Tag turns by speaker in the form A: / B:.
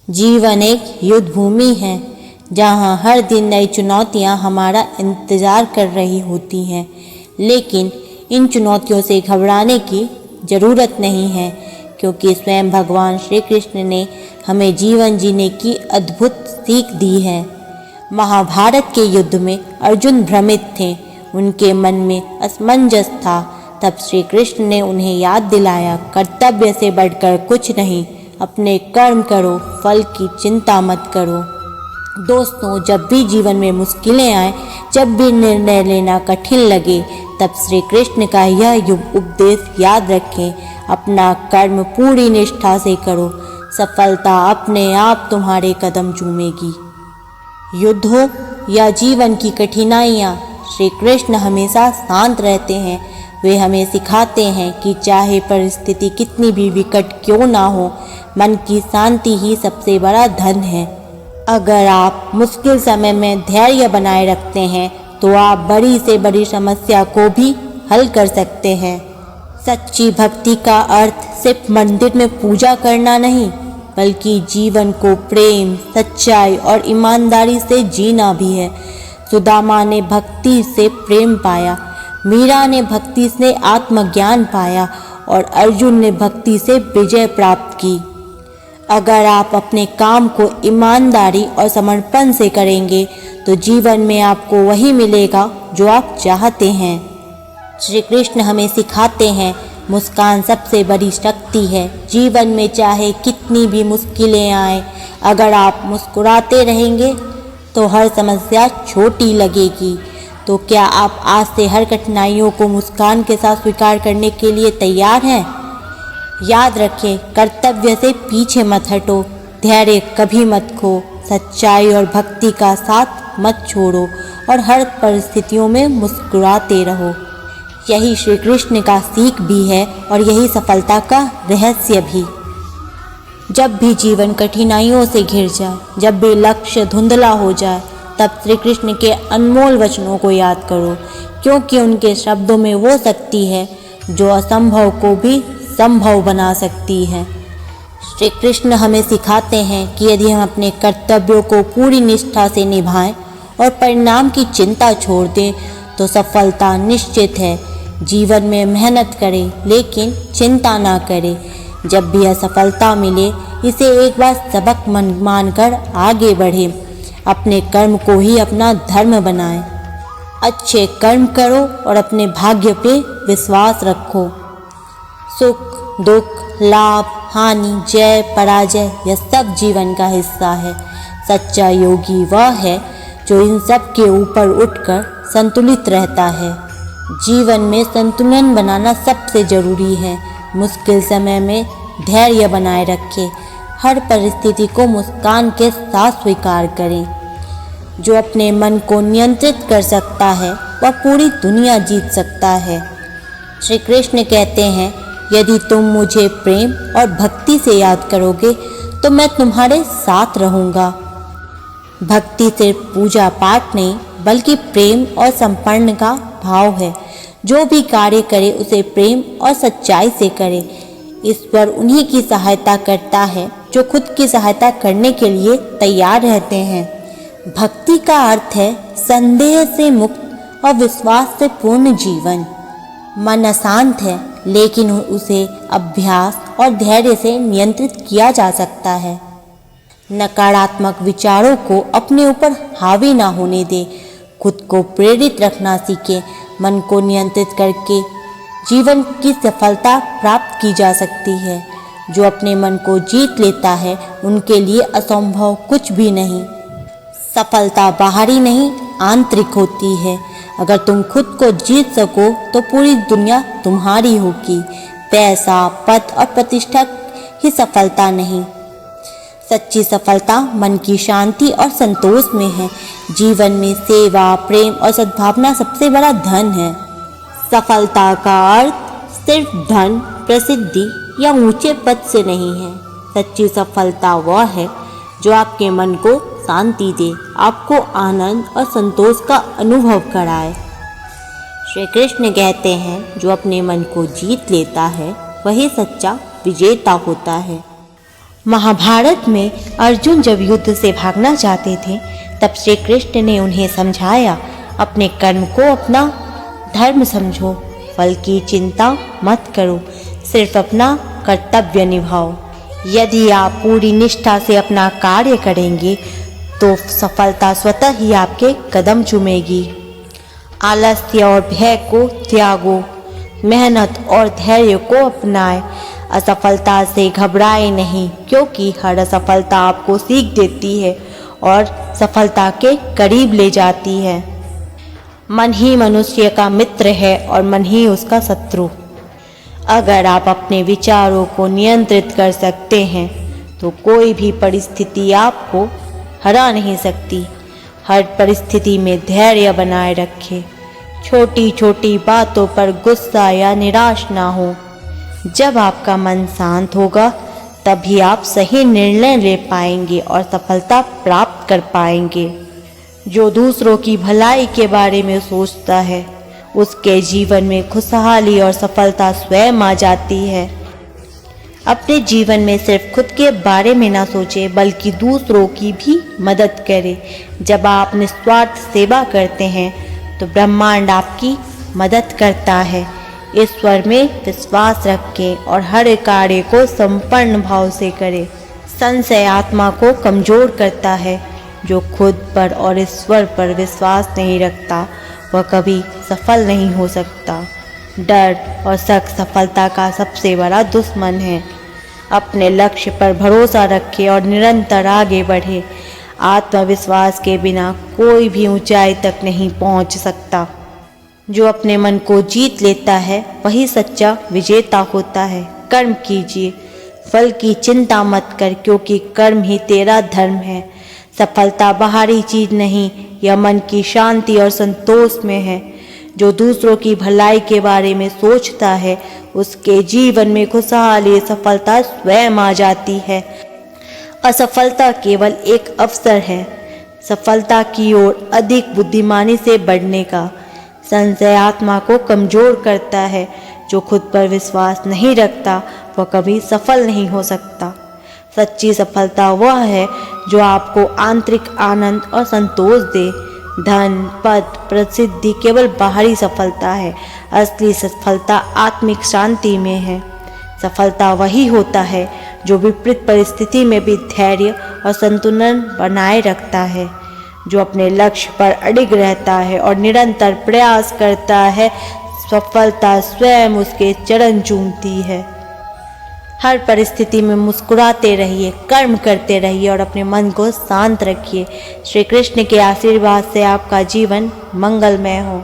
A: जीवन एक युद्ध भूमि है जहाँ हर दिन नई चुनौतियाँ हमारा इंतज़ार कर रही होती हैं, लेकिन इन चुनौतियों से घबराने की ज़रूरत नहीं है, क्योंकि स्वयं भगवान श्री कृष्ण ने हमें जीवन जीने की अद्भुत सीख दी है। महाभारत के युद्ध में अर्जुन भ्रमित थे, उनके मन में असमंजस था। तब श्री कृष्ण ने उन्हें याद दिलाया, कर्तव्य से बढ़कर कुछ नहीं, अपने कर्म करो, फल की चिंता मत करो। दोस्तों, जब भी जीवन में मुश्किलें आए, जब भी निर्णय लेना कठिन लगे, तब श्री कृष्ण का यह उपदेश याद रखें, अपना कर्म पूरी निष्ठा से करो, सफलता अपने आप तुम्हारे कदम चूमेगी। युद्ध हो या जीवन की कठिनाइयाँ, श्री कृष्ण हमेशा शांत रहते हैं। वे हमें सिखाते हैं कि चाहे परिस्थिति कितनी भी विकट क्यों ना हो, मन की शांति ही सबसे बड़ा धन है। अगर आप मुश्किल समय में धैर्य बनाए रखते हैं तो आप बड़ी से बड़ी समस्या को भी हल कर सकते हैं। सच्ची भक्ति का अर्थ सिर्फ मंदिर में पूजा करना नहीं, बल्कि जीवन को प्रेम, सच्चाई और ईमानदारी से जीना भी है। सुदामा ने भक्ति से प्रेम पाया, मीरा ने भक्ति से आत्मज्ञान पाया और अर्जुन ने भक्ति से विजय प्राप्त की। अगर आप अपने काम को ईमानदारी और समर्पण से करेंगे तो जीवन में आपको वही मिलेगा जो आप चाहते हैं। श्री कृष्ण हमें सिखाते हैं, मुस्कान सबसे बड़ी शक्ति है। जीवन में चाहे कितनी भी मुश्किलें आए, अगर आप मुस्कुराते रहेंगे तो हर समस्या छोटी लगेगी। तो क्या आप आज से हर कठिनाइयों को मुस्कान के साथ स्वीकार करने के लिए तैयार हैं? याद रखें, कर्तव्य से पीछे मत हटो, धैर्य कभी मत खो, सच्चाई और भक्ति का साथ मत छोड़ो और हर परिस्थितियों में मुस्कुराते रहो। यही श्री कृष्ण का सीख भी है और यही सफलता का रहस्य भी। जब भी जीवन कठिनाइयों से घिर जाए, जब भी लक्ष्य धुंधला हो जाए, तब श्री कृष्ण के अनमोल वचनों को याद करो, क्योंकि उनके शब्दों में वो शक्ति है जो असंभव को भी संभव बना सकती है। श्री कृष्ण हमें सिखाते हैं कि यदि हम अपने कर्तव्यों को पूरी निष्ठा से निभाएं और परिणाम की चिंता छोड़ दें तो सफलता निश्चित है। जीवन में मेहनत करें, लेकिन चिंता ना करें। जब भी असफलता मिले, इसे एक बार सबक मानकर आगे बढ़ें। अपने कर्म को ही अपना धर्म बनाएं। अच्छे कर्म करो और अपने भाग्य पे विश्वास रखो। सुख, दुख, लाभ, हानि, जय, पराजय, यह सब जीवन का हिस्सा है। सच्चा योगी वह है जो इन सब के ऊपर उठकर संतुलित रहता है। जीवन में संतुलन बनाना सबसे ज़रूरी है। मुश्किल समय में धैर्य बनाए रखें, हर परिस्थिति को मुस्कान के साथ स्वीकार करें। जो अपने मन को नियंत्रित कर सकता है वह पूरी दुनिया जीत सकता है। श्री कृष्ण कहते हैं, यदि तुम मुझे प्रेम और भक्ति से याद करोगे तो मैं तुम्हारे साथ रहूँगा। भक्ति सिर्फ पूजा पाठ नहीं, बल्कि प्रेम और समर्पण का भाव है। जो भी कार्य करे उसे प्रेम और सच्चाई से करे। ईश्वर उन्हीं की सहायता करता है जो खुद की सहायता करने के लिए तैयार रहते हैं। भक्ति का अर्थ है संदेह से मुक्त और विश्वास से पूर्ण जीवन। मन अशांत है, लेकिन उसे अभ्यास और धैर्य से नियंत्रित किया जा सकता है। नकारात्मक विचारों को अपने ऊपर हावी ना होने दे, खुद को प्रेरित रखना सीखें। मन को नियंत्रित करके जीवन की सफलता प्राप्त की जा सकती है। जो अपने मन को जीत लेता है, उनके लिए असंभव कुछ भी नहीं। सफलता बाहरी नहीं, आंतरिक होती है। अगर तुम खुद को जीत सको तो पूरी दुनिया तुम्हारी होगी। पैसा, पद और प्रतिष्ठा ही सफलता नहीं। सच्ची सफलता मन की शांति और संतोष में है। जीवन में सेवा, प्रेम और सद्भावना सबसे बड़ा धन है। सफलता का अर्थ सिर्फ धन, प्रसिद्धि या ऊंचे पद से नहीं है। सच्ची सफलता वह है जो आपके मन को शांति दे, आपको आनंद और संतोष का अनुभव कराए। श्री कृष्ण कहते हैं, जो अपने मन को जीत लेता है वही सच्चा विजेता होता है। महाभारत में अर्जुन जब युद्ध से भागना चाहते थे तब श्री कृष्ण ने उन्हें समझाया, अपने कर्म को अपना धर्म समझो, फल की चिंता मत करो, सिर्फ अपना कर्तव्य निभाओ। यदि आप पूरी निष्ठा से अपना कार्य करेंगे तो सफलता स्वतः ही आपके कदम चूमेगी। आलस्य और भय को त्यागो, मेहनत और धैर्य को अपनाएं। असफलता से घबराए नहीं, क्योंकि हर असफलता आपको सीख देती है और सफलता के करीब ले जाती है। मन ही मनुष्य का मित्र है और मन ही उसका शत्रु। अगर आप अपने विचारों को नियंत्रित कर सकते हैं तो कोई भी परिस्थिति आपको हरा नहीं सकती। हर परिस्थिति में धैर्य बनाए रखें। छोटी छोटी बातों पर गुस्सा या निराश ना हो। जब आपका मन शांत होगा तभी आप सही निर्णय ले पाएंगे और सफलता प्राप्त कर पाएंगे। जो दूसरों की भलाई के बारे में सोचता है उसके जीवन में खुशहाली और सफलता स्वयं आ जाती है। अपने जीवन में सिर्फ खुद के बारे में ना सोचे बल्कि दूसरों की भी मदद करें। जब आप निस्वार्थ सेवा करते हैं तो ब्रह्मांड आपकी मदद करता है। ईश्वर में विश्वास रखें और हर कार्य को संपूर्ण भाव से करें। संशय आत्मा को कमजोर करता है। जो खुद पर और ईश्वर पर विश्वास नहीं रखता वह कभी सफल नहीं हो सकता। डर और शक सफलता का सबसे बड़ा दुश्मन है। अपने लक्ष्य पर भरोसा रखें और निरंतर आगे बढ़ें। आत्मविश्वास के बिना कोई भी ऊंचाई तक नहीं पहुंच सकता। जो अपने मन को जीत लेता है वही सच्चा विजेता होता है। कर्म कीजिए, फल की चिंता मत कर, क्योंकि कर्म ही तेरा धर्म है। सफलता बाहरी चीज नहीं, यह मन की शांति और संतोष में है। जो दूसरों की भलाई के बारे में सोचता है उसके जीवन में खुशहाली सफलता स्वयं आ जाती है। असफलता केवल एक अवसर है सफलता की ओर अधिक बुद्धिमानी से बढ़ने का। संशय आत्मा को कमजोर करता है। जो खुद पर विश्वास नहीं रखता वह कभी सफल नहीं हो सकता। सच्ची सफलता वह है जो आपको आंतरिक आनंद और संतोष दे। धन, पद, प्रसिद्धि केवल बाहरी सफलता है। असली सफलता आत्मिक शांति में है। सफलता वही होता है जो विपरीत परिस्थिति में भी धैर्य और संतुलन बनाए रखता है। जो अपने लक्ष्य पर अडिग रहता है और निरंतर प्रयास करता है, सफलता स्वयं उसके चरण चूमती है। हर परिस्थिति में मुस्कुराते रहिए, कर्म करते रहिए और अपने मन को शांत रखिए। श्री कृष्ण के आशीर्वाद से आपका जीवन मंगलमय हो।